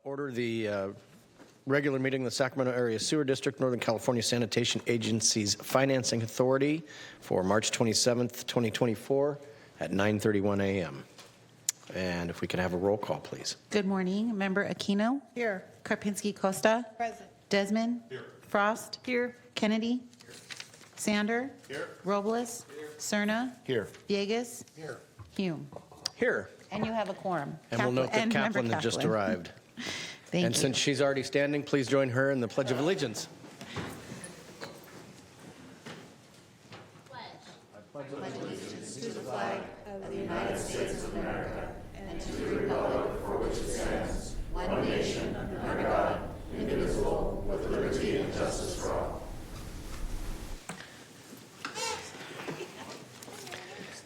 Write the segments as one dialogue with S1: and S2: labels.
S1: Order the regular meeting of the Sacramento Area Sewer District, Northern California Sanitation Agency's Financing Authority for March 27th, 2024 at 9:31 a.m. And if we could have a roll call, please.
S2: Good morning. Member Aquino?
S3: Here.
S2: Karpinski Costa?
S3: Present.
S2: Desmond?
S4: Here.
S2: Frost?
S3: Here.
S2: Kennedy?
S4: Here.
S2: Sander?
S4: Here.
S2: Robles?
S4: Here.
S2: Cerna?
S4: Here.
S2: Villegas?
S4: Here.
S2: Hume?
S1: Here.
S2: And you have a quorum.
S1: And we'll note that
S2: And Member
S1: Kaplan had just
S2: Kaplan.
S1: arrived.
S2: Thank
S1: And
S2: you.
S1: since she's already standing, please join her in the Pledge of Allegiance.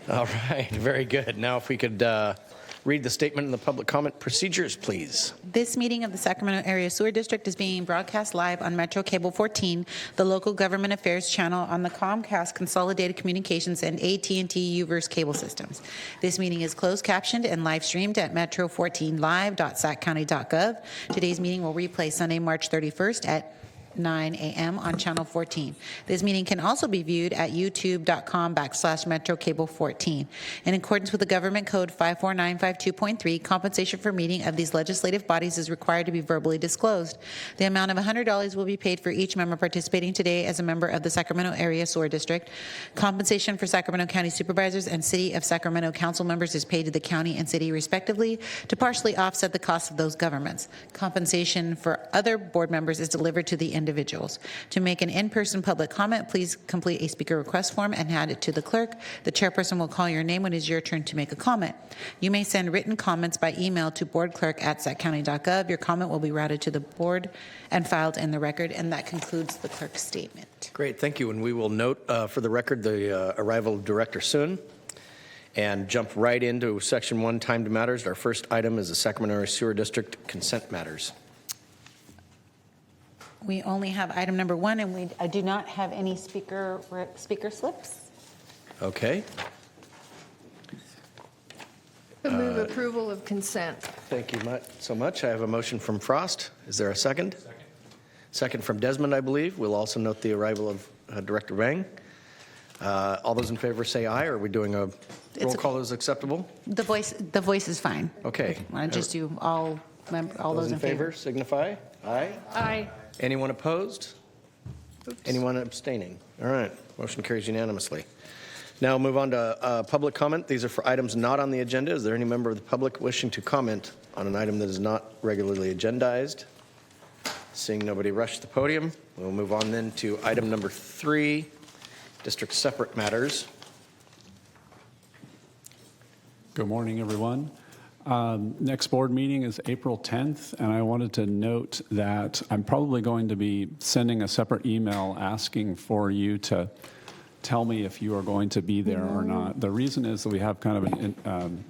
S1: All right, very good. Now if we could read the statement in the public comment procedures, please.
S2: This meeting of the Sacramento Area Sewer District is being broadcast live on Metro Cable 14, the local government affairs channel on the Comcast Consolidated Communications and AT&T UVerse cable systems. This meeting is closed captioned and live streamed at metro14live.saccounty.gov. Today's meeting will replay Sunday, March 31st at 9 a.m. on Channel 14. This meeting can also be viewed at youtube.com/Metro Cable 14. In accordance with the Government Code 54952.3, compensation for meeting of these legislative bodies is required to be verbally disclosed. The amount of $100 will be paid for each member participating today as a member of the Sacramento Area Sewer District. Compensation for Sacramento County Supervisors and City of Sacramento Council members is paid to the county and city respectively to partially offset the costs of those governments. Compensation for other board members is delivered to the individuals. To make an in-person public comment, please complete a speaker request form and hand it to the clerk. The chairperson will call your name when it is your turn to make a comment. You may send written comments by email to boardclerk@saccounty.gov. Your comment will be routed to the board and filed in the record, and that concludes the clerk's statement.
S1: Great, thank you. And we will note for the record the arrival of Director Soon and jump right into Section 1, Timed Matters. Our first item is the Sacramento Area Sewer District Consent Matters.
S2: We only have item number 1, and I do not have any speaker slips.
S1: Okay.
S3: I move approval of consent.
S1: Thank you so much. I have a motion from Frost. Is there a second? Second from Desmond, I believe. We'll also note the arrival of Director Vang. All those in favor say aye. Or are we doing a roll call is acceptable?
S2: The voice is fine.
S1: Okay.
S2: I just do all those in favor.
S1: Signify. Aye.
S3: Aye.
S1: Anyone opposed?
S3: Oops.
S1: Anyone abstaining? All right. Motion carries unanimously. Now move on to public comment. These are for items not on the agenda. Is there any member of the public wishing to comment on an item that is not regularly agendized? Seeing nobody rush the podium, we'll move on then to item number 3, district separate matters.
S5: Good morning, everyone. Next board meeting is April 10th, and I wanted to note that I'm probably going to be sending a separate email asking for you to tell me if you are going to be there or not. The reason is that we have kind of an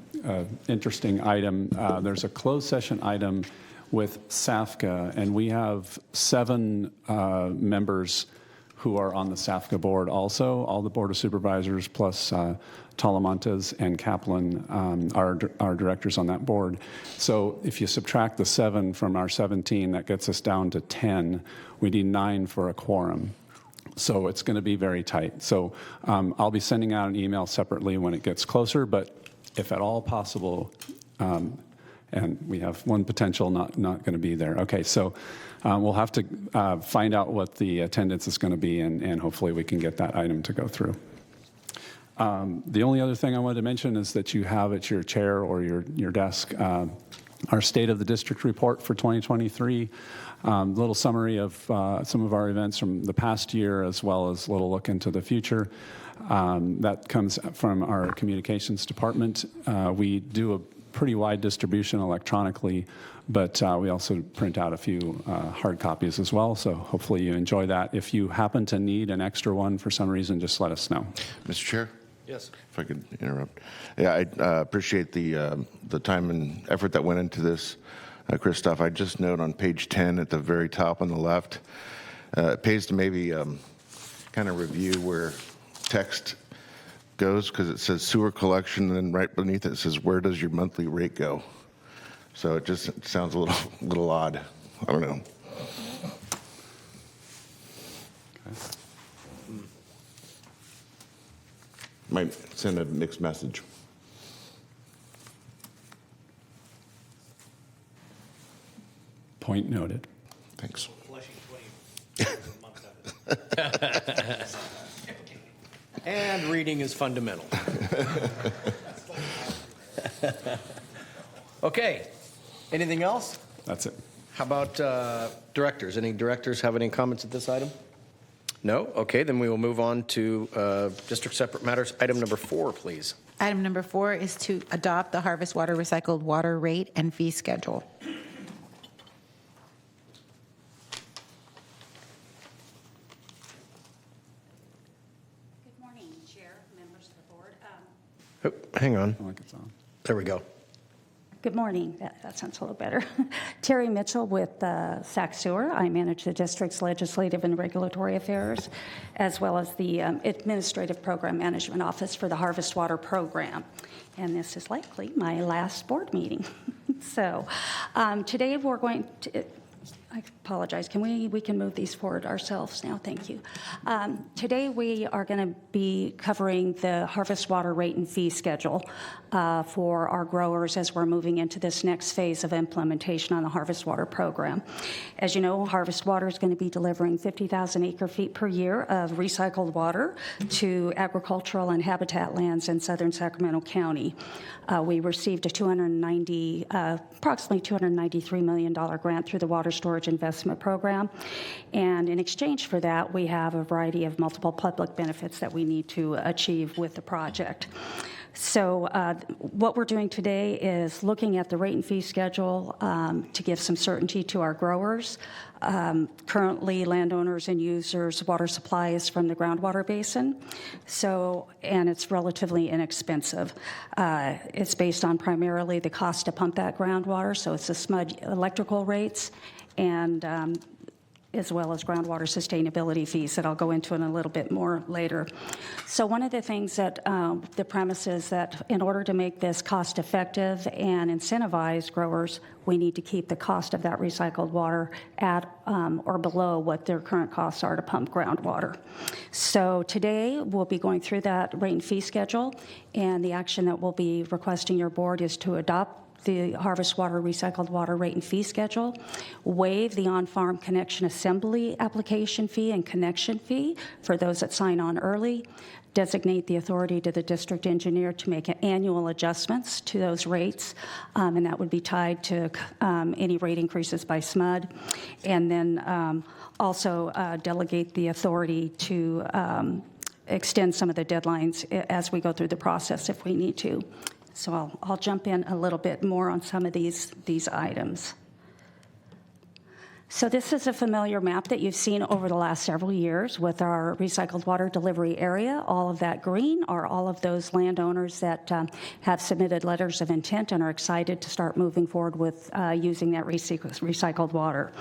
S5: interesting item. There's a closed session item with SAFCA, and we have 7 members who are on the SAFCA board also, all the Board of Supervisors plus Talamantes and Kaplan are directors on that board. So if you subtract the 7 from our 17, that gets us down to 10. We need 9 for a quorum. So it's going to be very tight. So I'll be sending out an email separately when it gets closer, but if at all possible, and we have one potential not going to be there. Okay, so we'll have to find out what the attendance is going to be, and hopefully we can get that item to go through. The only other thing I wanted to mention is that you have at your chair or your desk our State of the District report for 2023, a little summary of some of our events from the past year, as well as a little look into the future. That comes from our communications department. We do a pretty wide distribution electronically, but we also print out a few hard copies as well, so hopefully you enjoy that. If you happen to need an extra one for some reason, just let us know.
S4: Mr. Chair?
S1: Yes.
S4: If I could interrupt. Yeah, I appreciate the time and effort that went into this, Christoph. I just note on page 10 at the very top on the left, it pays to maybe kind of review where text goes, because it says sewer collection, and then right beneath it says, where does your monthly rate go? So it just sounds a little odd. I don't know. Might send a mixed message.
S5: Point noted.
S4: Thanks.
S1: And reading is fundamental. Okay. Anything else?
S5: That's it.
S1: How about directors? Any directors have any comments at this item? No? Okay, then we will move on to district separate matters. Item number 4, please.
S2: Item number 4 is to adopt the Harvest Water recycled water rate and fee schedule.
S6: Good morning, Chair, members of the board.
S1: Oh, hang on.
S5: I like it's on.
S1: There we go.
S6: Good morning. That sounds a little better. Terry Mitchell with Sac Sewer. I manage the district's legislative and regulatory affairs, as well as the Administrative Program Management Office for the Harvest Water Program. And this is likely my last board meeting. So today we're going to... I apologize. Can we can move these forward ourselves now? Thank you. Today we are going to be covering the Harvest Water rate and fee schedule for our growers as we're moving into this next phase of implementation on the Harvest Water program. As you know, Harvest Water is going to be delivering 50,000 acre-feet per year of recycled water to agricultural and habitat lands in southern Sacramento County. We received a approximately $293 million grant through the Water Storage Investment Program. And in exchange for that, we have a variety of multiple public benefits that we need to achieve with the project. So what we're doing today is looking at the rate and fee schedule to give some certainty to our growers. Currently, landowners and users' water supply is from the groundwater basin, and it's relatively inexpensive. It's based on primarily the cost to pump that groundwater, so it's the SMUD electrical rates and as well as groundwater sustainability fees that I'll go into in a little bit more later. So one of the things that the premise is that in order to make this cost effective and incentivize growers, we need to keep the cost of that recycled water at or below what their current costs are to pump groundwater. So today we'll be going through that rate and fee schedule, and the action that we'll be requesting your board is to adopt the Harvest Water recycled water rate and fee schedule, waive the on-farm connection assembly application fee and connection fee for those that sign on early, designate the authority to the district engineer to make annual adjustments to those rates, and that would be tied to any rate increases by SMUD, and then also delegate the authority to extend some of the deadlines as we go through the process if we need to. So I'll jump in a little bit more on some of these items. So this is a familiar map that you've seen over the last several years with our recycled water delivery area. All of that green are all of those landowners that have submitted letters of intent and are excited to start moving forward with using that recycled water.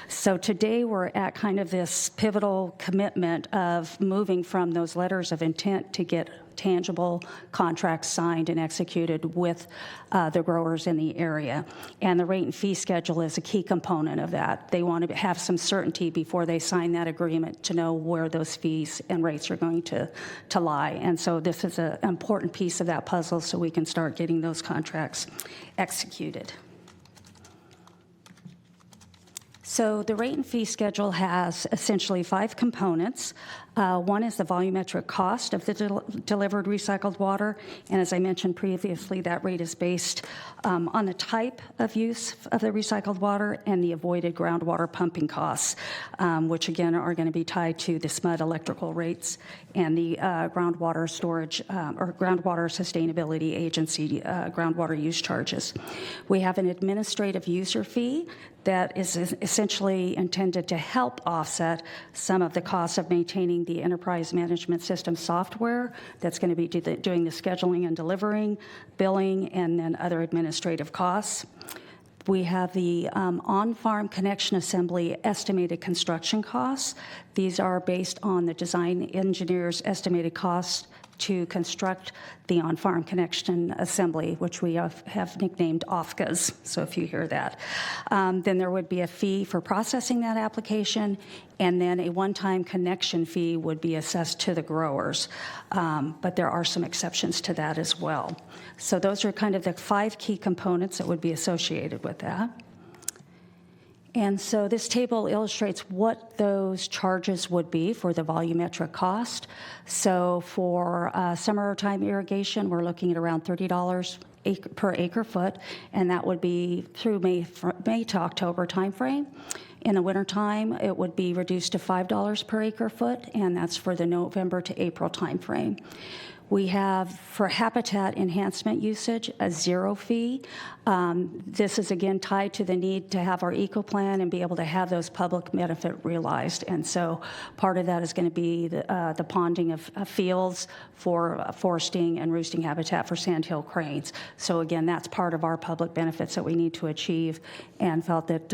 S6: So today we're at kind of this pivotal commitment of moving from those letters of intent to get tangible contracts signed and executed with the growers in the area. And the rate and fee schedule is a key component of that. They want to have some certainty before they sign that agreement to know where those fees and rates are going to lie. And so this is an important piece of that puzzle so we can start getting those contracts executed. So the rate and fee schedule has essentially 5 components. One is the volumetric cost of the delivered recycled water, and as I mentioned previously, that rate is based on the type of use of the recycled water and the avoided groundwater pumping costs, which again are going to be tied to the SMUD electrical rates and the groundwater storage or groundwater sustainability agency groundwater use charges. We have an administrative user fee that is essentially intended to help offset some of the costs of maintaining the enterprise management system software that's going to be doing the scheduling and delivering, billing, and then other administrative costs. We have the on-farm connection assembly estimated construction costs. These are based on the design engineer's estimated costs to construct the on-farm connection assembly, which we have nicknamed OFCAs, so if you hear that. Then there would be a fee for processing that application, and then a one-time connection fee would be assessed to the growers. But there are some exceptions to that as well. So those are kind of the 5 key components that would be associated with that. And so this table illustrates what those charges would be for the volumetric cost. So for summertime irrigation, we're looking at around $30 per acre foot, and that would be through May to October timeframe. In the wintertime, it would be reduced to $5 per acre foot, and that's for the November to April timeframe. We have, for habitat enhancement usage, a 0 fee. This is, again, tied to the need to have our eco-plan and be able to have those public benefit realized. And so part of that is going to be the ponding of fields for foresting and roosting habitat for sandhill cranes. So, again, that's part of our public benefits that we need to achieve, and felt that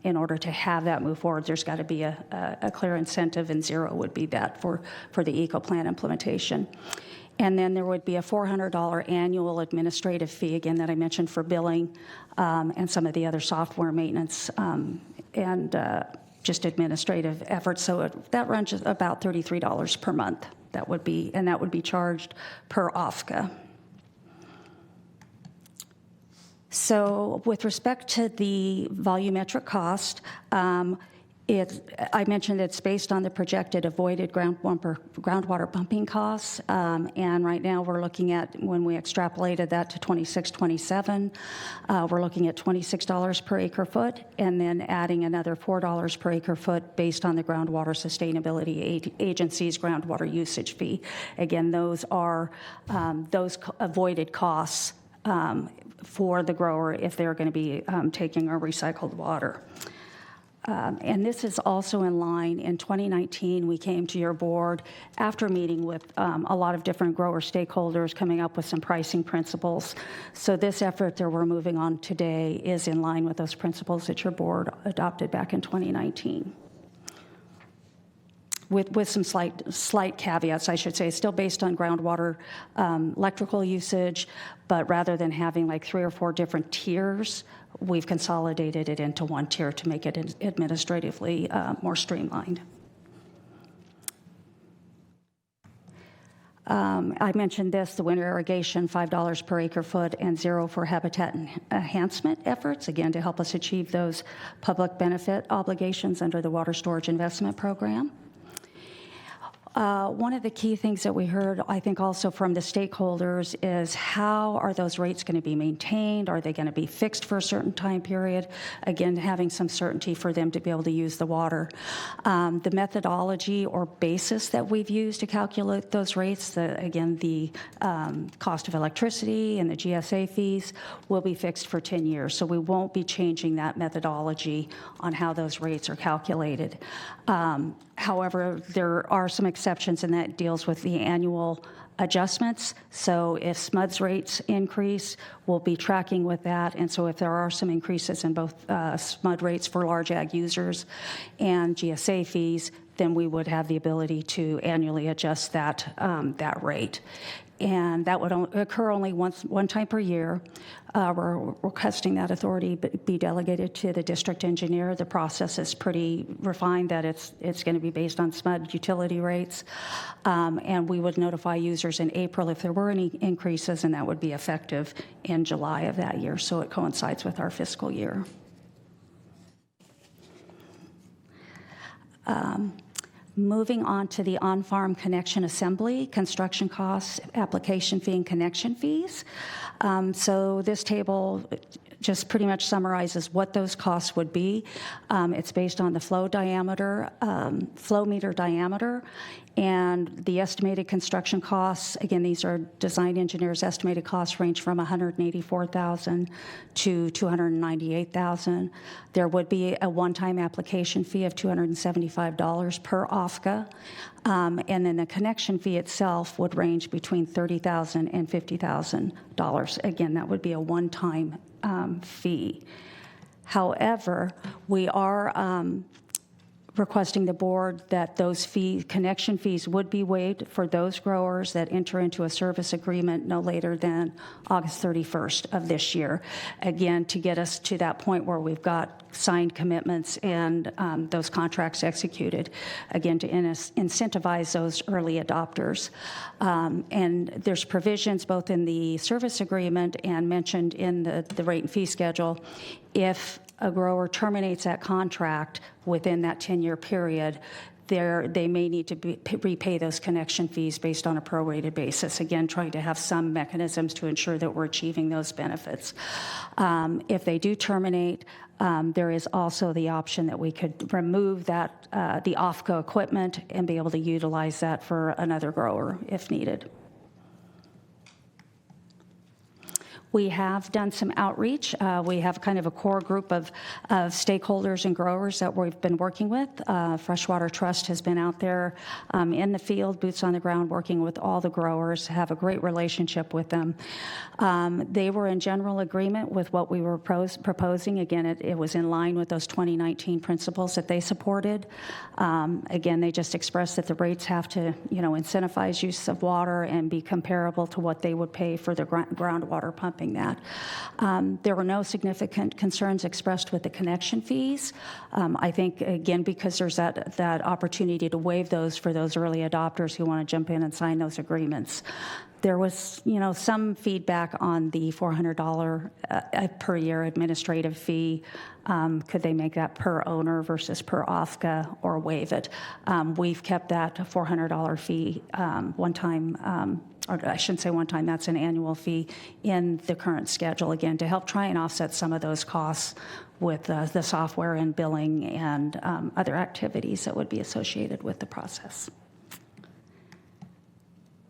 S6: in order to have that move forward, there's got to be a clear incentive, and 0 would be that for the eco-plan implementation. And then there would be a $400 annual administrative fee, again, that I mentioned for billing and some of the other software maintenance and just administrative efforts. So that runs about $33 per month. That would be charged per OFCA. So with respect to the volumetric cost, I mentioned it's based on the projected avoided groundwater pumping costs, and right now we're looking at, when we extrapolated that to 26-27, we're looking at $26 per acre foot, and then adding another $4 per acre foot based on the Groundwater Sustainability Agency's groundwater usage fee. Again, those are those avoided costs for the grower if they're going to be taking our recycled water. And this is also in line. In 2019, we came to your board after meeting with a lot of different grower stakeholders, coming up with some pricing principles. So this effort that we're moving on today is in line with those principles that your board adopted back in 2019. With some slight caveats, I should say. It's still based on groundwater electrical usage, but rather than having like 3 or 4 different tiers, we've consolidated it into one tier to make it administratively more streamlined. I mentioned this, the winter irrigation, $5 per acre foot, and 0 for habitat enhancement efforts, again, to help us achieve those public benefit obligations under the Water Storage Investment Program. One of the key things that we heard, I think, also from the stakeholders is how are those rates going to be maintained? Are they going to be fixed for a certain time period? Again, having some certainty for them to be able to use the water. The methodology or basis that we've used to calculate those rates, the cost of electricity and the GSA fees, will be fixed for 10 years. So we won't be changing that methodology on how those rates are calculated. However, there are some exceptions, and that deals with the annual adjustments. So if SMUD's rates increase, we'll be tracking with that. And so if there are some increases in both SMUD rates for large ag users and GSA fees, then we would have the ability to annually adjust that rate. And that would occur only one time per year. We're requesting that authority be delegated to the district engineer. The process is pretty refined, that it's going to be based on SMUD utility rates. And we would notify users in April if there were any increases, and that would be effective in July of that year. So it coincides with our fiscal year. Moving on to the on-farm connection assembly, construction costs, application fee, and connection fees. So this table just pretty much summarizes what those costs would be. It's based on the flow meter diameter, and the estimated construction costs. Again, these are design engineers' estimated costs range from $184,000 to $298,000. There would be a one-time application fee of $275 per OFCA, and then the connection fee itself would range between $30,000 and $50,000. Again, that would be a one-time fee. However, we are requesting the board that those connection fees would be waived for those growers that enter into a service agreement no later than August 31st of this year. Again, to get us to that point where we've got signed commitments and those contracts executed, again, to incentivize those early adopters. And there's provisions both in the service agreement and mentioned in the rate and fee schedule. If a grower terminates that contract within that 10-year period, they may need to repay those connection fees based on a prorated basis. Again, trying to have some mechanisms to ensure that we're achieving those benefits. If they do terminate, there is also the option that we could remove that the OFCO equipment and be able to utilize that for another grower if needed. We have done some outreach. We have kind of a core group of stakeholders and growers that we've been working with. Freshwater Trust has been out there in the field, boots on the ground, working with all the growers, have a great relationship with them. They were in general agreement with what we were proposing. Again, it was in line with those 2019 principles that they supported. Again, they just expressed that the rates have to, incentivize use of water and be comparable to what they would pay for the groundwater pumping that. There were no significant concerns expressed with the connection fees. I think, again, because there's that opportunity to waive those for those early adopters who want to jump in and sign those agreements. There was, some feedback on the $400 per year administrative fee. Could they make that per owner versus per OFCA or waive it? We've kept that $400 fee one time, or I shouldn't say one time, that's an annual fee in the current schedule, again, to help try and offset some of those costs with the software and billing and other activities that would be associated with the process.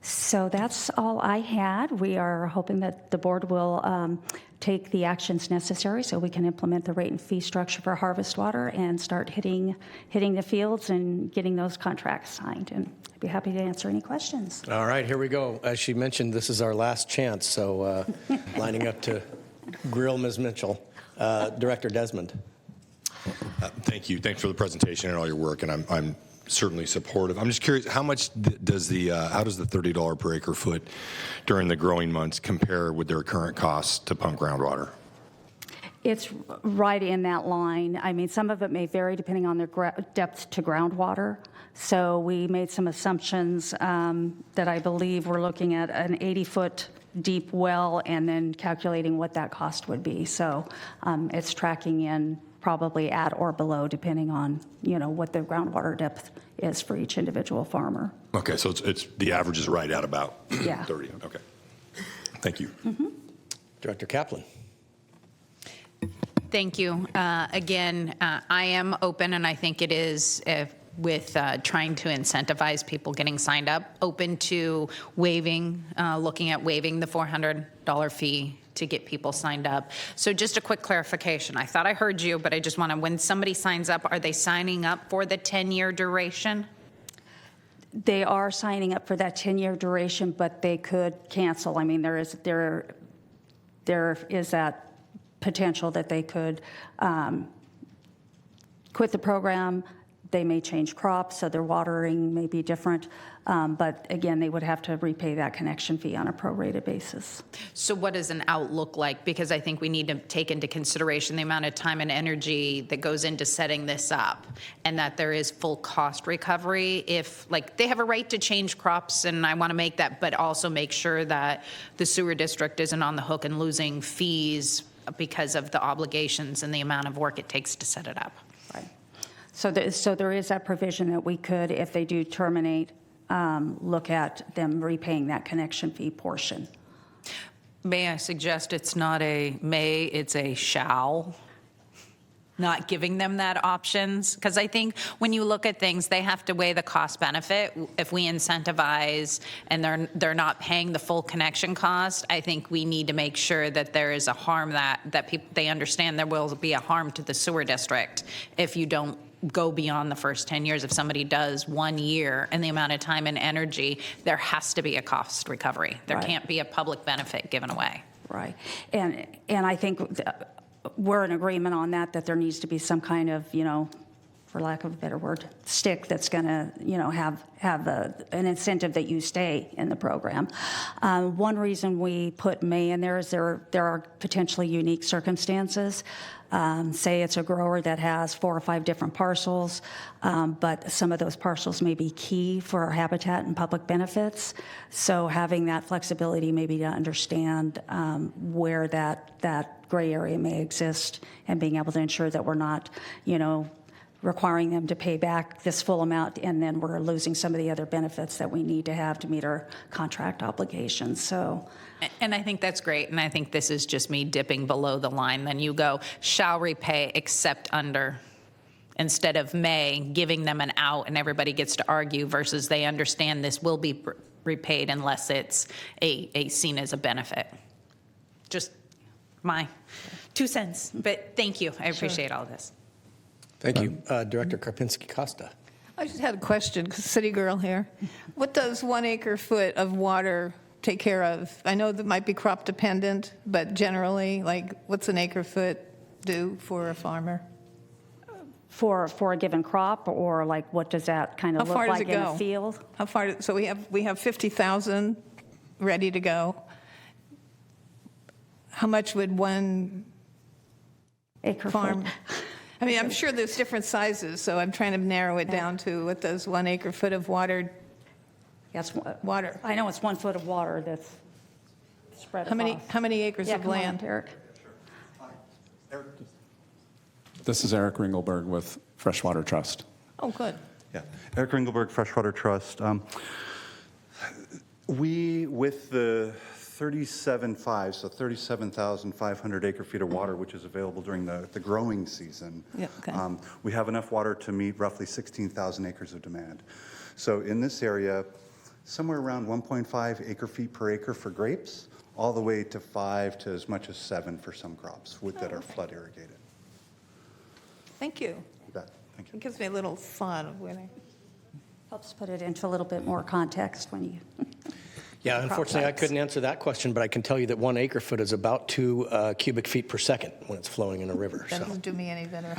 S6: So that's all I had. We are hoping that the board will take the actions necessary so we can implement the rate and fee structure for harvest water and start hitting the fields and getting those contracts signed. And I'd be happy to answer any questions.
S1: All right, here we go. As she mentioned, this is our last chance, so lining up to grill Ms. Mitchell. Director Desmond.
S7: Thank you. Thanks for the presentation and all your work, and I'm certainly supportive. I'm just curious, how does the $30 per acre foot during the growing months compare with their current costs to pump groundwater?
S6: It's right in that line. I mean, some of it may vary depending on their depth to groundwater. So we made some assumptions that I believe we're looking at an 80-foot deep well and then calculating what that cost would be. So it's tracking in probably at or below, depending on what the groundwater depth is for each individual farmer.
S7: Okay, so it's the average is right at about 30. Okay, thank you.
S6: Mm-hmm.
S1: Director Kaplan.
S8: Thank you. Again, I am open, and I think it is with trying to incentivize people getting signed up, open to looking at waiving the $400 fee to get people signed up. So just a quick clarification. I thought I heard you, but I just want to, when somebody signs up, are they signing up for the 10-year duration?
S6: They are signing up for that 10-year duration, but they could cancel. I mean, there is that potential that they could quit the program. They may change crops, so their watering may be different. But again, they would have to repay that connection fee on a prorated basis.
S8: So what does an out look like? Because I think we need to take into consideration the amount of time and energy that goes into setting this up, and that there is full cost recovery if, they have a right to change crops, and I want to make that, but also make sure that the sewer district isn't on the hook and losing fees because of the obligations and the amount of work it takes to set it up.
S6: Right. So there is that provision that we could, if they do terminate, look at them repaying that connection fee portion.
S8: May I suggest it's not a may, it's a shall? Not giving them that options? Because I think when you look at things, they have to weigh the cost benefit. If we incentivize and they're not paying the full connection cost, I think we need to make sure that there is a harm that people, they understand there will be a harm to the sewer district if you don't go beyond the first 10 years. If somebody does 1 year and the amount of time and energy, there has to be a cost recovery. There can't be a public benefit given away.
S6: Right. And I think we're in agreement on that there needs to be some kind of, for lack of a better word, stick that's going to, have an incentive that you stay in the program. One reason we put may in there is there are potentially unique circumstances. Say it's a grower that has 4 or 5 different parcels, but some of those parcels may be key for our habitat and public benefits. So having that flexibility maybe to understand where that gray area may exist and being able to ensure that we're not, requiring them to pay back this full amount, and then we're losing some of the other benefits that we need to have to meet our contract obligations. So,
S8: And I think that's great, and I think this is just me dipping below the line. Then you go, shall repay except under, instead of may, giving them an out, and everybody gets to argue, versus they understand this will be repaid unless it's a seen as a benefit. Just my 2 cents, but thank you. I appreciate all this.
S1: Thank you. Director Karpinski-Costa.
S3: I just had a question, 'cause city girl here. What does 1 acre foot of water take care of? I know that might be crop dependent, but generally, like, what's an acre foot do for a farmer?
S6: for a given crop, or like what does that kind
S3: How
S6: of look
S3: far does
S6: like
S3: it
S6: in
S3: go?
S6: the field?
S3: How far, so we have 50,000 ready to go. How much would one
S6: Acre
S3: farm?
S6: foot.
S3: I mean, I'm sure there's different sizes, so I'm trying to narrow it down to what does 1 acre foot of water.
S6: Yes,
S3: Water.
S6: I know it's 1 foot of water that's spread across.
S3: How many acres
S6: Yeah,
S3: of
S6: come on
S3: land?
S6: up, Eric.
S5: This is Eric Ringelberg with Freshwater Trust.
S3: Oh, good.
S9: Yeah, Eric Ringelberg, Freshwater Trust. We, with the 37.5, so 37,500 acre feet of water, which is available during the growing season,
S3: Yeah, okay.
S9: we have enough water to meet roughly 16,000 acres of demand. So in this area, somewhere around 1.5 acre feet per acre for grapes, all the way to 5 to as much as 7 for some crops that are flood irrigated.
S3: Thank you.
S9: You bet. Thank you.
S3: It gives me a little fun of when I.
S6: Helps put it into a little bit more context when you.
S1: Yeah, unfortunately, I
S6: types.
S1: couldn't answer that question, but I can tell you that 1 acre foot is about 2 cubic feet per second when it's flowing in a river.
S3: That
S1: So,
S3: doesn't do me any better.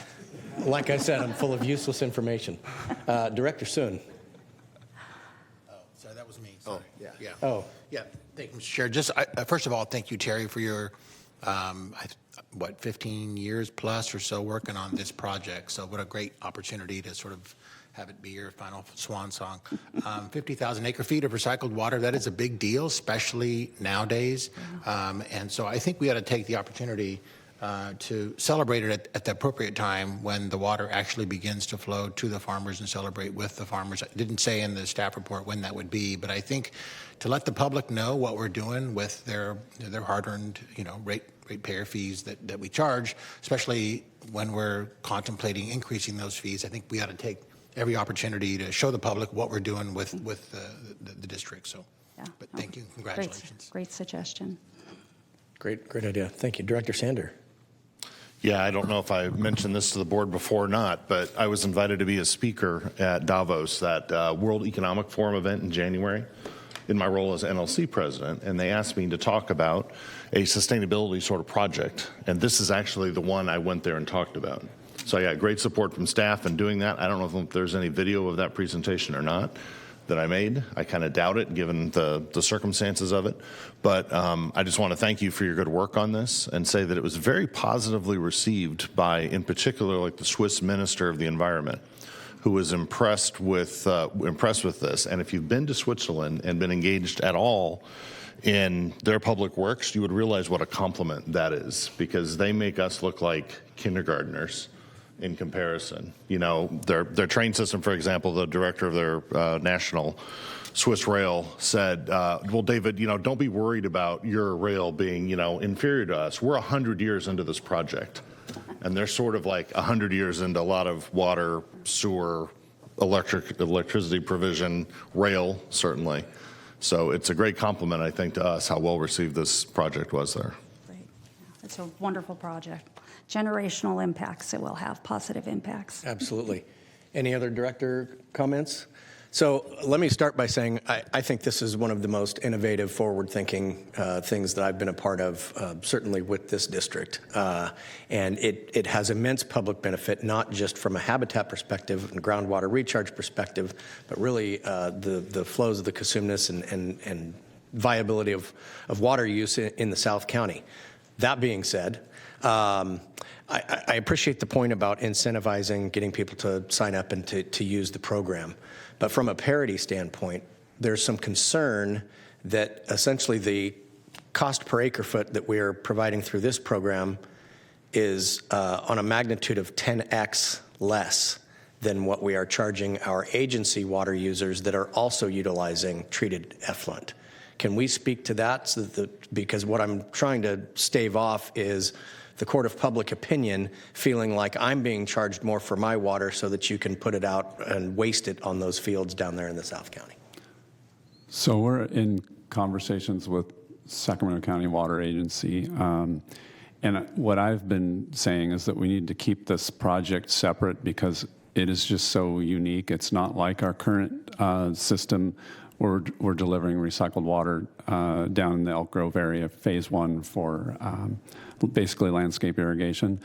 S1: like I said, I'm full of useless information. Director Soon.
S10: Oh, sorry, that was me. Sorry. Yeah.
S1: Oh,
S10: Yeah, thank you, Mr. Chair. Just, first of all, thank you, Terry, for your, 15 years plus or so working on this project. So what a great opportunity to sort of have it be your final swan song. 50,000 acre feet of recycled water, that is a big deal, especially nowadays. And so I think we ought to take the opportunity to celebrate it at the appropriate time when the water actually begins to flow to the farmers and celebrate with the farmers. I didn't say in the staff report when that would be, but I think to let the public know what we're doing with their hard-earned, ratepayer fees that we charge, especially when we're contemplating increasing those fees, I think we ought to take every opportunity to show the public what we're doing with the district. So,
S6: Yeah.
S10: but thank you, congratulations.
S6: Great suggestion.
S1: great idea. Thank you. Director Sander.
S4: Yeah, I don't know if I mentioned this to the board before or not, but I was invited to be a speaker at Davos, that World Economic Forum event in January, in my role as NLC president, and they asked me to talk about a sustainability sort of project, and this is actually the one I went there and talked about. So I got great support from staff in doing that. I don't know if there's any video of that presentation or not that I made. I kind of doubt it given the circumstances of it. But I just want to thank you for your good work on this and say that it was very positively received by, in particular, like the Swiss Minister of the Environment, who was impressed with this. And if you've been to Switzerland and been engaged at all in their public works, you would realize what a compliment that is, because they make us look like kindergartners in comparison. Their train system, for example, the director of their national Swiss rail said, well, David, don't be worried about your rail being, inferior to us. We're 100 years into this project. And they're sort of like 100 years into a lot of water, sewer, electricity provision, rail, certainly. So it's a great compliment, I think, to us how well received this project was there.
S6: Great. Yeah, it's a wonderful project. Generational impacts. It will have positive impacts.
S1: Absolutely. Any other director comments? So let me start by saying I think this is one of the most innovative, forward-thinking things that I've been a part of, certainly with this district. And it has immense public benefit, not just from a habitat perspective and groundwater recharge perspective, but really the flows of the Cosumnes and viability of water use in the South County. That being said, I appreciate the point about incentivizing, getting people to sign up and to use the program. But from a parity standpoint, there's some concern that essentially the cost per acre foot that we are providing through this program is on a magnitude of 10x less than what we are charging our agency water users that are also utilizing treated effluent. Can we speak to that? Because what I'm trying to stave off is the court of public opinion feeling like I'm being charged more for my water so that you can put it out and waste it on those fields down there in the South County.
S5: So we're in conversations with Sacramento County Water Agency. And what I've been saying is that we need to keep this project separate because it is just so unique. It's not like our current system. We're delivering recycled water down in the Elk Grove area, phase 1 for basically landscape irrigation.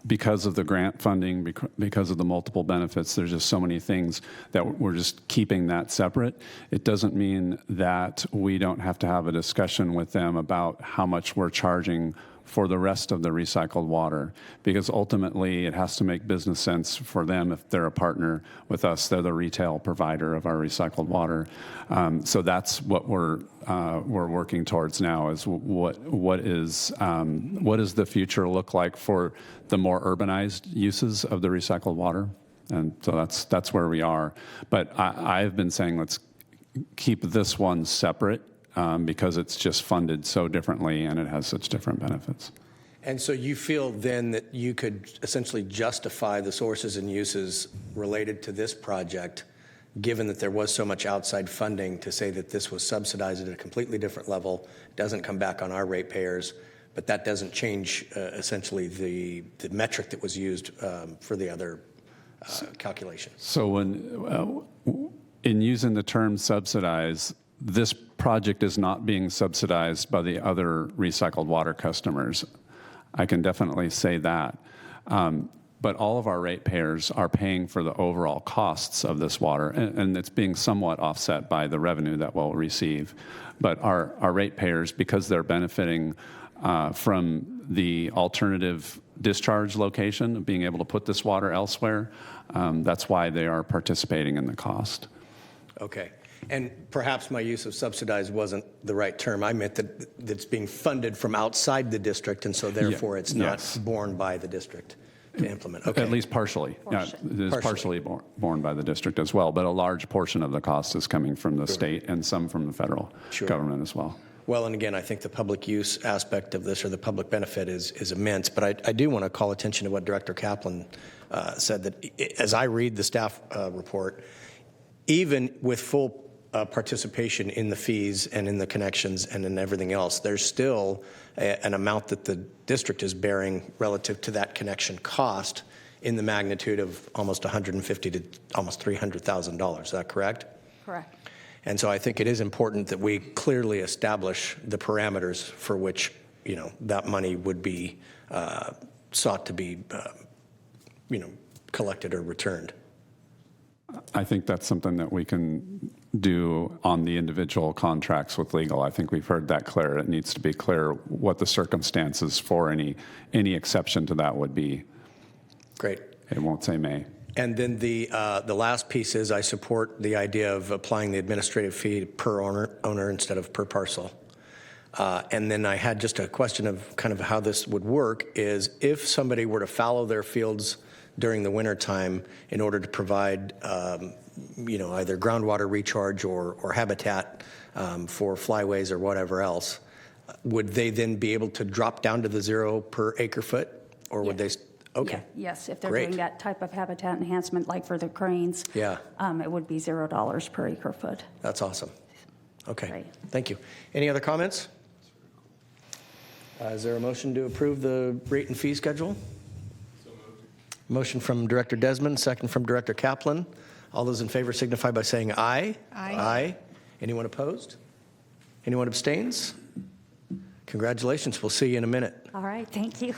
S5: Because of the grant funding, because of the multiple benefits, there's just so many things that we're just keeping that separate. It doesn't mean that we don't have to have a discussion with them about how much we're charging for the rest of the recycled water, because ultimately it has to make business sense for them if they're a partner with us. They're the retail provider of our recycled water. So that's what we're working towards now is what does the future look like for the more urbanized uses of the recycled water? And so that's where we are. But I've been saying let's keep this one separate. Because it's just funded so differently and it has such different benefits.
S1: And so you feel then that you could essentially justify the sources and uses related to this project, given that there was so much outside funding, to say that this was subsidized at a completely different level, doesn't come back on our ratepayers, but that doesn't change essentially the metric that was used for the other calculation.
S5: So when in using the term subsidize, this project is not being subsidized by the other recycled water customers. I can definitely say that. But all of our ratepayers are paying for the overall costs of this water, and it's being somewhat offset by the revenue that we'll receive. But our ratepayers, because they're benefiting from the alternative discharge location, of being able to put this water elsewhere, that's why they are participating in the cost.
S1: Okay. And perhaps my use of subsidized wasn't the right term. I meant that it's being funded from outside the district, and so therefore it's not borne by the district to implement. Okay.
S5: At least partially. Yeah, it is partially borne by the district as well, but a large portion of the cost is coming from the state and some from the federal government as well.
S1: Well, and again, I think the public use aspect of this, or the public benefit, is immense. But I do want to call attention to what Director Kaplan said, that as I read the staff report, even with full participation in the fees and in the connections and in everything else, there's still an amount that the district is bearing relative to that connection cost in the magnitude of almost $150,000 to almost $300,000. Is that correct?
S6: Correct.
S1: And so I think it is important that we clearly establish the parameters for which, that money would be sought to be, collected or returned.
S5: I think that's something that we can do on the individual contracts with legal. I think we've heard that clear. It needs to be clear what the circumstances for any exception to that would be.
S1: Great.
S5: It won't say may.
S1: And then the last piece is I support the idea of applying the administrative fee per owner instead of per parcel. And then I had just a question of kind of how this would work is if somebody were to fallow their fields during the winter time in order to provide, either groundwater recharge or habitat for flyways or whatever else, would they then be able to drop down to the 0 per acre foot, or would they? Okay.
S6: Yeah, yes, if they're
S1: Great.
S6: doing that type of habitat enhancement, like for the cranes,
S1: Yeah.
S6: it would be $0 per acre foot.
S1: That's awesome. Okay.
S6: Great.
S1: Thank you. Any other comments? Is there a motion to approve the rate and fee schedule? Motion from Director Desmond, second from Director Kaplan. All those in favor signify by saying aye.
S3: Aye.
S1: Aye. Anyone opposed? Anyone abstains? Congratulations. We'll see you in a minute.
S6: All right, thank you.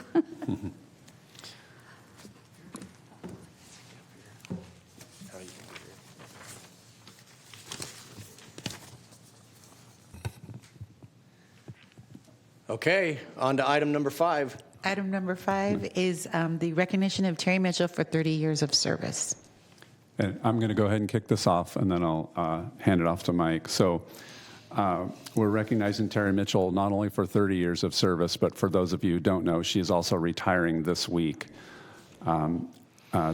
S1: Okay, on to item number 5.
S2: Item number 5 is the recognition of Terry Mitchell for 30 years of service.
S5: And I'm going to go ahead and kick this off, and then I'll hand it off to Mike. So we're recognizing Terry Mitchell not only for 30 years of service, but for those of you who don't know, she's also retiring this week.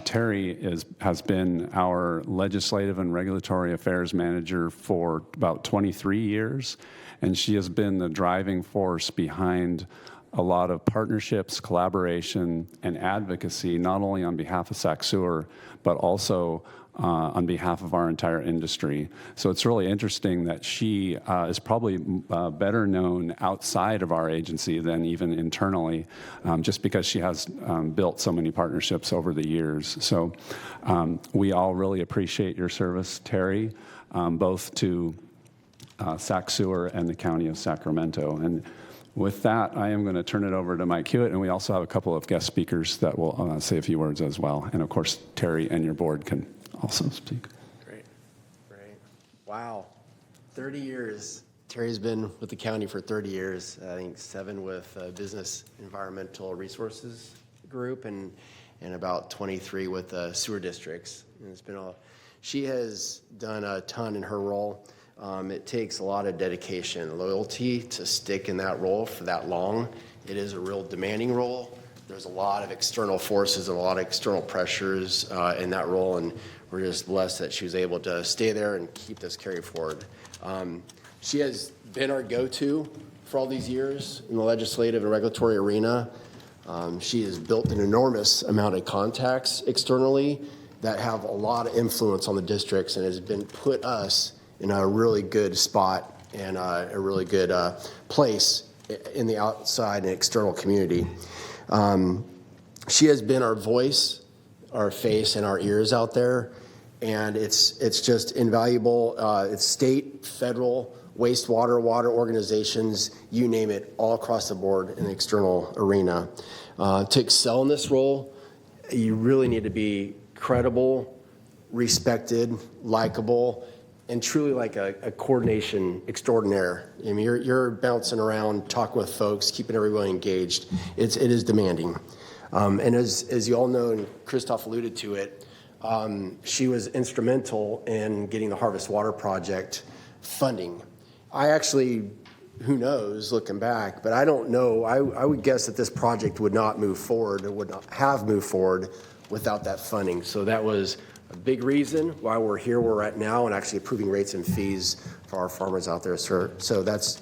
S5: Terry has been our legislative and regulatory affairs manager for about 23 years, and she has been the driving force behind a lot of partnerships, collaboration, and advocacy, not only on behalf of Sac-Sur, but also on behalf of our entire industry. So it's really interesting that she is probably better known outside of our agency than even internally, just because she has built so many partnerships over the years. So we all really appreciate your service, Terry, both to Sac-Sur and the County of Sacramento. And with that, I am going to turn it over to Mike Hewitt, and we also have a couple of guest speakers that will say a few words as well. And of course, Terry and your board can also speak.
S11: Great. Wow. 30 years. Terry's been with the county for 30 years, I think 7 with Business Environmental Resources Group and about 23 with sewer districts. And it's been she has done a ton in her role. It takes a lot of dedication and loyalty to stick in that role for that long. It is a real demanding role. There's a lot of external forces and a lot of external pressures in that role, and we're just blessed that she was able to stay there and keep this carried forward. She has been our go-to for all these years in the legislative and regulatory arena. She has built an enormous amount of contacts externally that have a lot of influence on the districts and has been put us in a really good spot and a really good place in the outside and external community. She has been our voice, our face, and our ears out there, and it's just invaluable. It's state, federal, wastewater, water organizations, you name it, all across the board in the external arena. To excel in this role, you really need to be credible, respected, likable, and truly like a coordination extraordinaire. I mean, you're bouncing around, talking with folks, keeping everyone engaged. It is demanding. And as you all know, and Christoph alluded to it, she was instrumental in getting the Harvest Water Project funding. I actually, who knows, looking back, but I don't know. I would guess that this project would not move forward, or would not have moved forward without that funding. So that was a big reason why we're here where we're at now and actually approving rates and fees for our farmers out there. So it's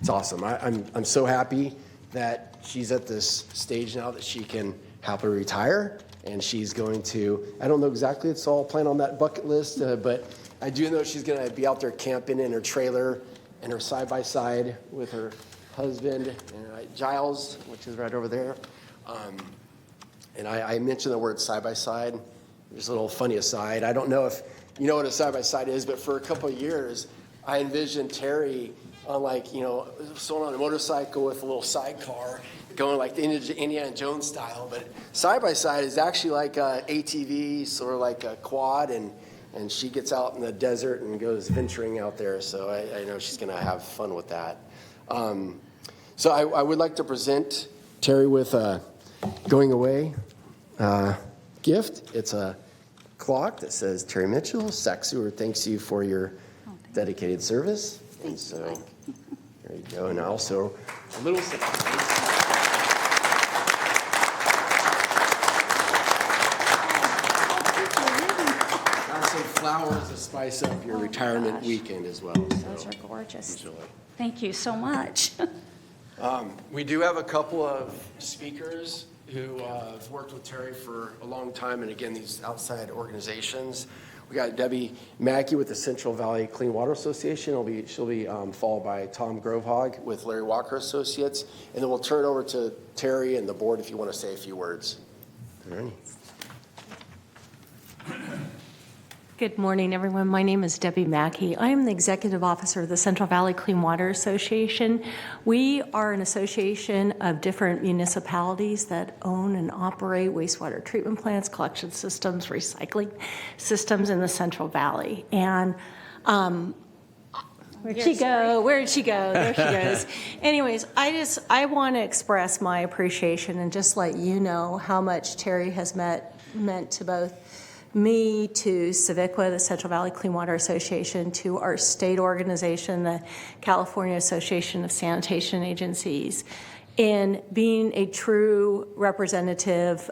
S11: awesome. I'm so happy that she's at this stage now that she can happily retire, and she's going to, I don't know exactly, it's all planned on that bucket list, but I do know she's going to be out there camping in her trailer and her side-by-side with her husband, and Giles, which is right over there. And I mentioned the word side-by-side. Just a little funny aside. I don't know if you know what a side-by-side is, but for a couple of years, I envisioned Terry on someone on a motorcycle with a little sidecar going like the Indiana Jones style. But side-by-side is actually like a ATV, sort of like a quad, and she gets out in the desert and goes venturing out there. So I know she's going to have fun with that. So I would like to present Terry with a going away gift. It's a clock that says Terry Mitchell, Sac-Sur thanks you for your dedicated service. And so there you go. And also a little surprise. Some flowers to spice up your retirement weekend as well.
S6: Those are gorgeous. Enjoy. Thank you so much.
S11: We do have a couple of speakers who have worked with Terry for a long time, and again, these outside organizations. We got Debbie Mackey with the Central Valley Clean Water Association. She'll be followed by Tom Grovehog with Larry Walker Associates, and then we'll turn it over to Terry and the board if you want to say a few words. All right.
S12: Good morning, everyone. My name is Debbie Mackey. I am the Executive Officer of the Central Valley Clean Water Association. We are an association of different municipalities that own and operate wastewater treatment plants, collection systems, recycling systems in the Central Valley. And where'd she go? Where'd she go? There she goes. Anyways, I want to express my appreciation and just let you know how much Terry has meant to both me, to Civiqua, the Central Valley Clean Water Association, to our state organization, the California Association of Sanitation Agencies, in being a true representative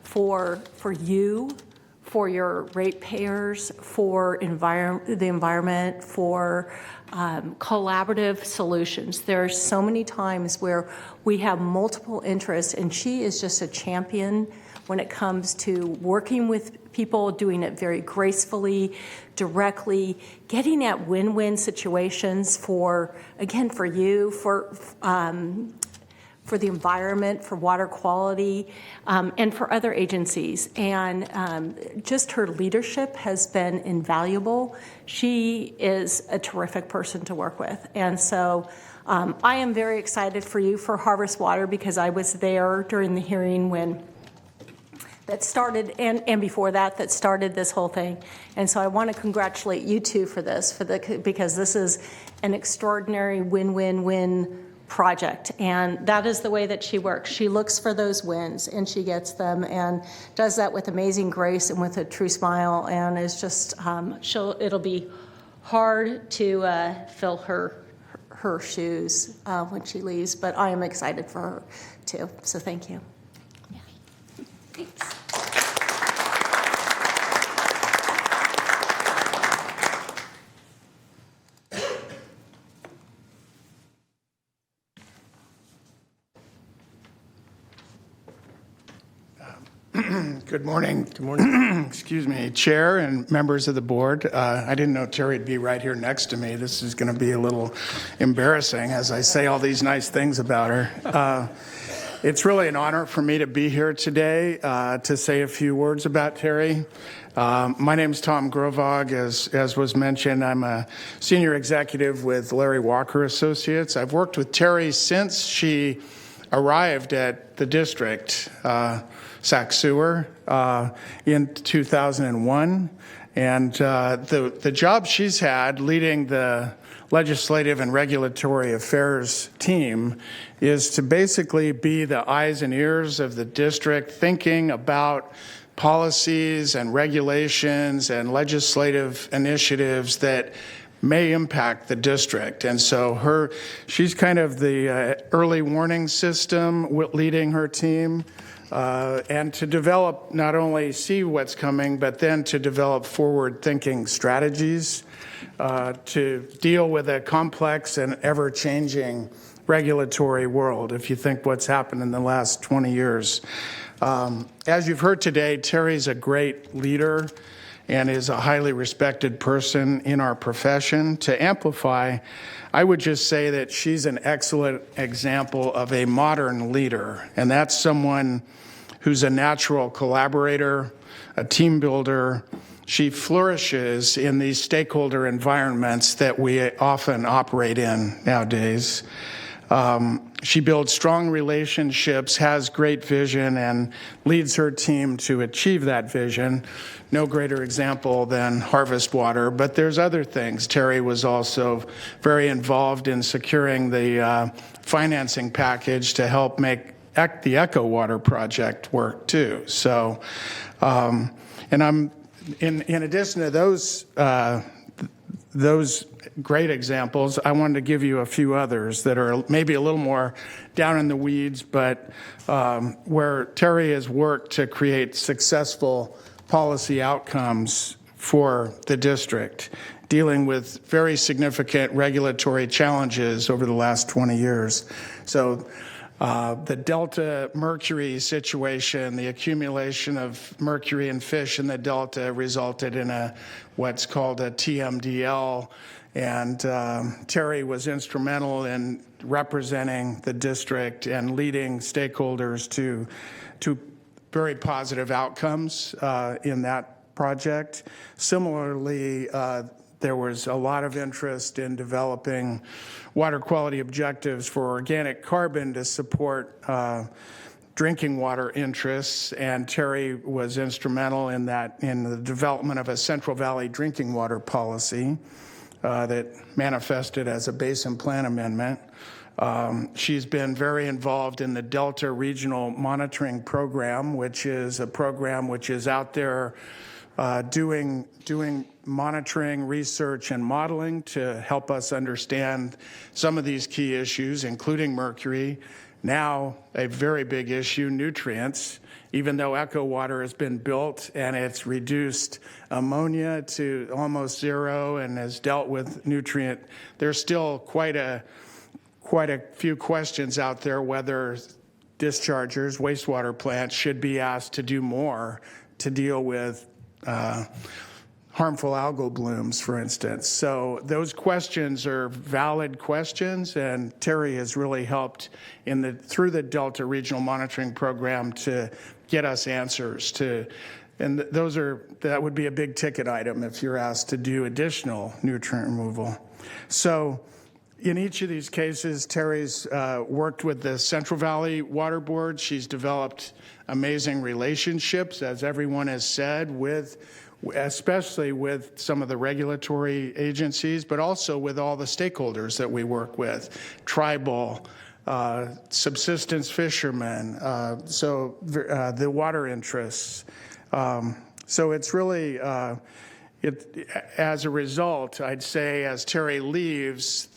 S12: for you, for your ratepayers, for the environment, for collaborative solutions. There are so many times where we have multiple interests, and she is just a champion when it comes to working with people, doing it very gracefully, directly, getting at win-win situations for you, for the environment, for water quality, and for other agencies. And just her leadership has been invaluable. She is a terrific person to work with. And so I am very excited for you for Harvest Water, because I was there during the hearing when that started, and before that started this whole thing. And so I want to congratulate you two for this, because this is an extraordinary win-win-win project. And that is the way that she works. She looks for those wins, and she gets them, and does that with amazing grace and with a true smile. And it's just, it'll be hard to fill her shoes when she leaves, but I am excited for her too. So thank you. Thanks.
S13: Good morning. Good morning. Excuse me, Chair and members of the board. I didn't know Terry'd be right here next to me. This is going to be a little embarrassing as I say all these nice things about her. It's really an honor for me to be here today to say a few words about Terry. My name is Tom Grovog. As was mentioned, I'm a senior executive with Larry Walker Associates. I've worked with Terry since she arrived at the district, Sac Sewer, in 2001. And the job she's had leading the legislative and regulatory affairs team is to basically be the eyes and ears of the district, thinking about policies and regulations and legislative initiatives that may impact the district. And so she's kind of the early warning system leading her team, and to develop, not only see what's coming, but then to develop forward-thinking strategies to deal with a complex and ever-changing regulatory world, if you think what's happened in the last 20 years. As you've heard today, Terry's a great leader and is a highly respected person in our profession. To amplify, I would just say that she's an excellent example of a modern leader, and that's someone who's a natural collaborator, a team builder. She flourishes in these stakeholder environments that we often operate in nowadays. She builds strong relationships, has great vision, and leads her team to achieve that vision. No greater example than Harvest Water, but there's other things. Terry was also very involved in securing the financing package to help make the Echo Water project work too. So, and I'm in addition to those great examples, I wanted to give you a few others that are maybe a little more down in the weeds, but where Terry has worked to create successful policy outcomes for the district, dealing with very significant regulatory challenges over the last 20 years. So the Delta mercury situation, the accumulation of mercury in fish in the Delta resulted in what's called a TMDL, and Terry was instrumental in representing the district and leading stakeholders to very positive outcomes in that project. Similarly, there was a lot of interest in developing water quality objectives for organic carbon to support drinking water interests, and Terry was instrumental in that, in the development of a Central Valley drinking water policy that manifested as a basin plan amendment. She's been very involved in the Delta Regional Monitoring Program, which is a program which is out there doing monitoring, research, and modeling to help us understand some of these key issues, including mercury. Now, a very big issue, nutrients. Even though Echo Water has been built and it's reduced ammonia to almost zero and has dealt with nutrient, there's still quite a few questions out there whether dischargers, wastewater plants should be asked to do more to deal with harmful algal blooms, for instance. So those questions are valid questions, and Terry has really helped through the Delta Regional Monitoring Program to get us answers to, and that would be a big ticket item if you're asked to do additional nutrient removal. So in each of these cases, Terry's worked with the Central Valley Water Board. She's developed amazing relationships, as everyone has said, especially with some of the regulatory agencies, but also with all the stakeholders that we work with, tribal, subsistence fishermen, so the water interests. So it's really, as a result, I'd say as Terry leaves,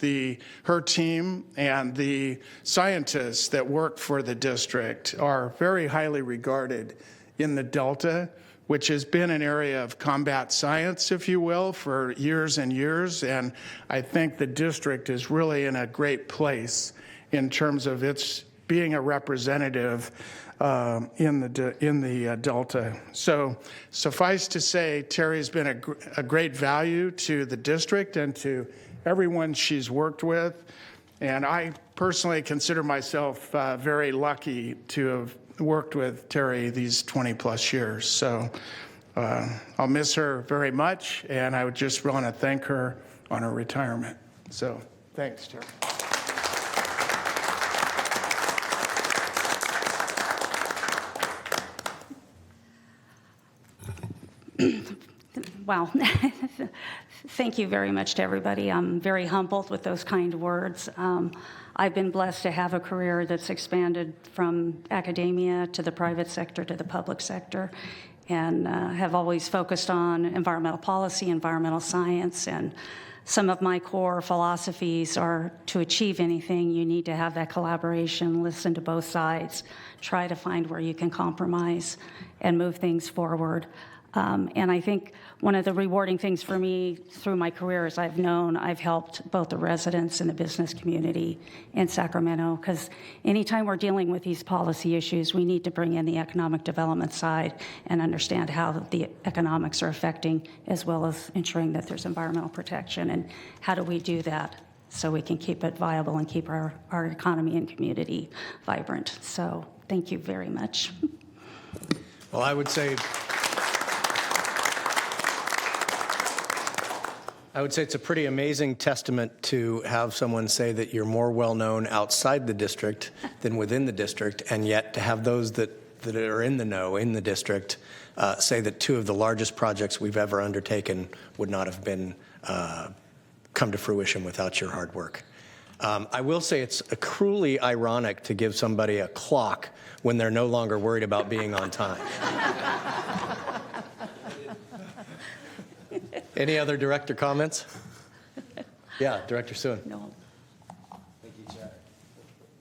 S13: her team and the scientists that work for the district are very highly regarded in the Delta, which has been an area of combat science, if you will, for years and years. And I think the district is really in a great place in terms of its being a representative in the Delta. So suffice to say, Terry's been a great value to the district and to everyone she's worked with. And I personally consider myself very lucky to have worked with Terry these 20 plus years. So I'll miss her very much, and I would just want to thank her on her retirement. So thanks, Terry.
S6: Wow. Thank you very much to everybody. I'm very humbled with those kind words. I've been blessed to have a career that's expanded from academia to the private sector to the public sector, and have always focused on environmental policy, environmental science, and some of my core philosophies are to achieve anything, you need to have that collaboration, listen to both sides, try to find where you can compromise and move things forward. And I think one of the rewarding things for me through my career is I've helped both the residents and the business community in Sacramento, because anytime we're dealing with these policy issues, we need to bring in the economic development side and understand how the economics are affecting, as well as ensuring that there's environmental protection, and how do we do that so we can keep it viable and keep our economy and community vibrant. So thank you very much.
S1: Well, I would say it's a pretty amazing testament to have someone say that you're more well-known outside the district than within the district, and yet to have those that are in the know in the district say that two of the largest projects we've ever undertaken would not have been come to fruition without your hard work. I will say it's cruelly ironic to give somebody a clock when they're no longer worried about being on time. Any other director comments? Yeah, Director Suen.
S6: No.
S14: Thank you, Chair.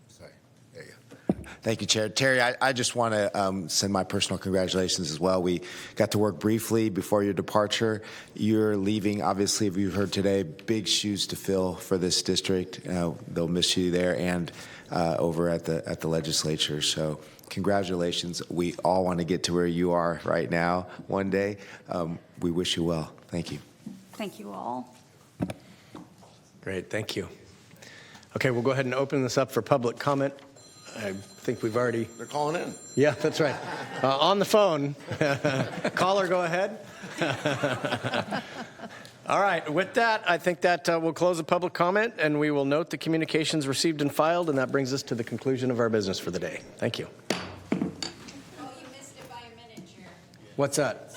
S14: Sorry. There you go. Thank you, Chair. Terry, I just want to send my personal congratulations as well. We got to work briefly before your departure. You're leaving, obviously, we've heard today, big shoes to fill for this district. They'll miss you there and over at the legislature. So congratulations. We all want to get to where you are right now one day. We wish you well. Thank you.
S6: Thank you all.
S1: Great, thank you. Okay, we'll go ahead and open this up for public comment. I think we've already.
S4: They're calling in.
S1: Yeah, that's right. On the phone. Caller, go ahead. All right, with that, I think that we'll close the public comment, and we will note the communications received and filed, and that brings us to the conclusion of our business for the day. Thank you.
S8: Oh, you missed it by a minute, Chair.
S1: What's that?